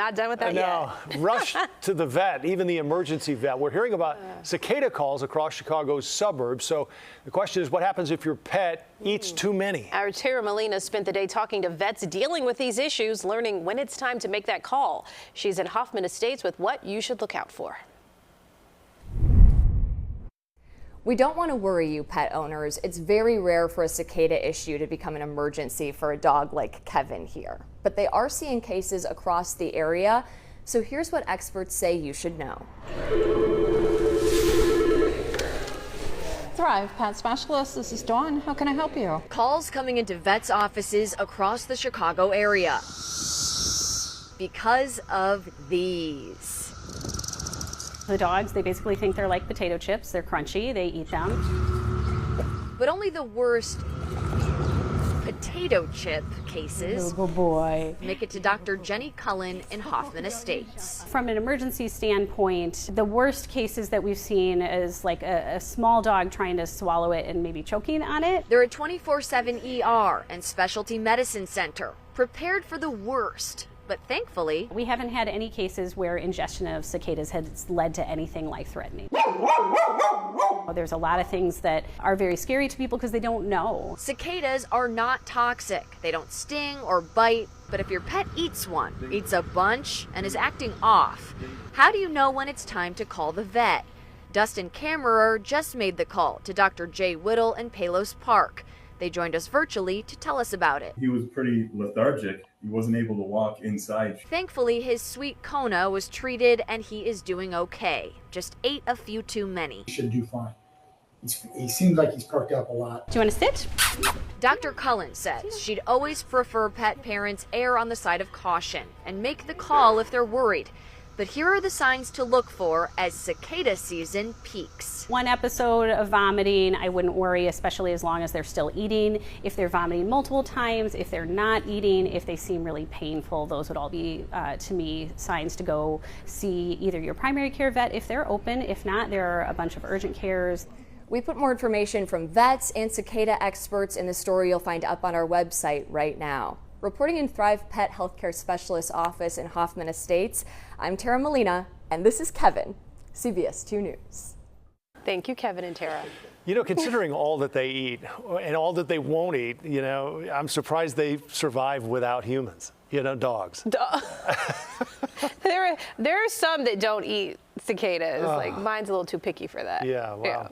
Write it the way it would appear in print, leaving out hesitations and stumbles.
not done with that No, rush to the vet, even the emergency vet. We're hearing about cicada calls across Chicago's suburbs. So the question is, what happens if your pet eats too many? Our Tara Molina spent the day talking to vets dealing with these issues, learning when it's time to make that call. She's in Hoffman Estates with what you should look out for. We don't want to worry you, pet owners. It's very rare for a cicada issue to become an emergency for a dog like Kevin here. But they are seeing cases across the area. So here's what experts say you should know. Thrive Pet Specialist, this is Dawn. How can I help you? Calls coming into vets' offices across the Chicago area because of these. The dogs, they basically think they're like potato chips. They're crunchy, they eat them. But only the worst potato chip cases Oh boy. make it to Dr. Jenny Cullen in Hoffman Estates. From an emergency standpoint, the worst cases that we've seen is like a small dog trying to swallow it and maybe choking on it. They're a 24/7 ER and specialty medicine center, prepared for the worst. But thankfully, We haven't had any cases where ingestion of cicadas has led to anything life-threatening. There's a lot of things that are very scary to people because they don't know. cicadas are not toxic. They don't sting or bite. But if your pet eats one, eats a bunch, and is acting off, how do you know when it's time to call the vet? Dustin Kammerer just made the call to Dr. Jay Whittle in Palos Park. They joined us virtually to tell us about it. He was pretty lethargic. He wasn't able to walk inside. Thankfully, his sweet Kona was treated and he is doing okay. Just ate a few too many. He should do fine. He seems like he's perked up a lot. Do you want to sit? Dr. Cullen says she'd always prefer pet parents err on the side of caution and make the call if they're worried. But here are the signs to look for as cicada season peaks. One episode of vomiting, I wouldn't worry, especially as long as they're still eating. If they're vomiting multiple times, if they're not eating, if they seem really painful, those would all be, to me, signs to go see either your primary care vet if they're open. If not, there are a bunch of urgent cares. We put more information from vets and cicada experts in the story you'll find up on our website right now. Reporting in Thrive Pet Healthcare Specialist Office in Hoffman Estates, I'm Tara Molina, and this is Kevin, CBS 2 News. Thank you, Kevin and Tara. You know, considering all that they eat and all that they won't eat, you know, I'm surprised they survive without humans, you know, dogs. There are some that don't eat cicadas. Like mine's a little too picky for that. Yeah, wow. Yeah.